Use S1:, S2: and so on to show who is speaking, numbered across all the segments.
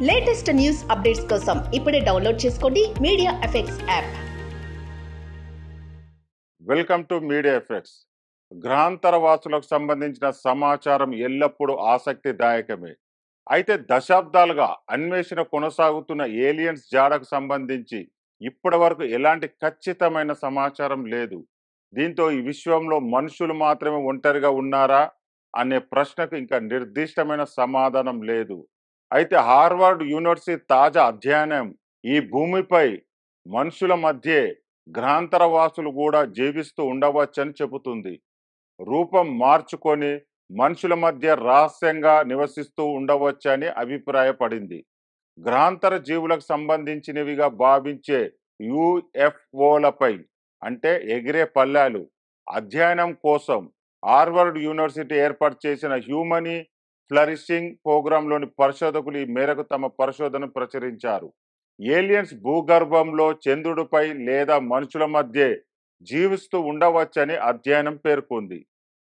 S1: Latest news updates కోసం ఇప్పుడే download చేసుకోండి media effects app.
S2: Welcome to media effects. గ్రహాంతర వాసులకు సంబంధించిన సమాచారం ఎల్లప్పుడూ ఆసక్తిదాయకమే. అయితే దశాబ్దాలుగా అన్వేషణ కొనసాగుతున్న ఏలియన్స్ జాడకు సంబంధించి ఇప్పటి వరకు ఎలాంటి ఖచ్చితమైన సమాచారం లేదు. దీంతో ఈ విశ్వంలో మనుషులు మాత్రమే ఒంటరిగా ఉన్నారా అనే ప్రశ్నకు ఇంకా నిర్దిష్టమైన సమాధానం లేదు. అయితే హార్వర్డ్ యూనివర్సిటీ తాజా అధ్యయనం ఈ భూమిపై మనుషుల మధ్య గ్రహాంతర వాసులు కూడా జీవిస్తూ ఉండవచ్చని చెబుతుంది. రూపం మార్చుకొని మనుషుల మధ్య రహస్యంగా నివసిస్తూ ఉండవచ్చని అభిప్రాయపడింది. గ్రహాంతర జీవులకు సంబంధించినవిగా భావించే యుఎఫ్ఓలపై అంటే ఎగిరే పల్లాలు అధ్యయనం కోసం హార్వర్డ్ యూనివర్సిటీ ఏర్పాటు చేసిన హ్యూమనీ ఫ్లరిషింగ్ ప్రోగ్రాంలోని పరిశోధకులు ఈ మేరకు తమ పరిశోధనను ప్రచురించారు. ఏలియన్స్ భూగర్భంలో, చంద్రుడిపై లేదా మనుషుల మధ్య జీవిస్తూ ఉండవచ్చని అధ్యయనం పేర్కొంది.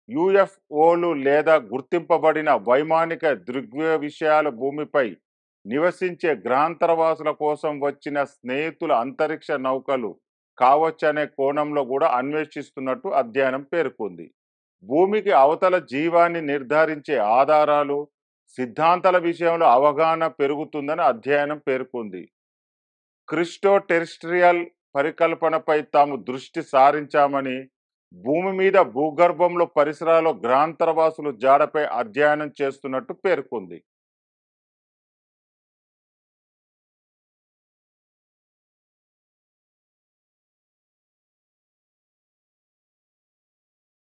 S2: యుఎఫ్ఓలు లేదా గుర్తింపబడిన వైమానిక దృగ్విషయాలు విషయాల భూమిపై నివసించే గ్రహాంతరవాసుల కోసం వచ్చిన స్నేహితుల అంతరిక్ష నౌకలు కావచ్చనే కోణంలో కూడా అన్వేషిస్తున్నట్టు అధ్యయనం పేర్కొంది. భూమికి అవతల జీవాన్ని నిర్ధారించే ఆధారాలు, సిద్ధాంతాల విషయంలో అవగాహన పెరుగుతుందని అధ్యయనం పేర్కొంది. క్రిస్టో టెరిస్ట్రియల్ పరికల్పనపై తాము దృష్టి సారించామని, భూమి మీద భూగర్భంలో పరిసరాల్లో గ్రహాంతరవాసులు జాడపై అధ్యయనం చేస్తున్నట్టు పేర్కొంది.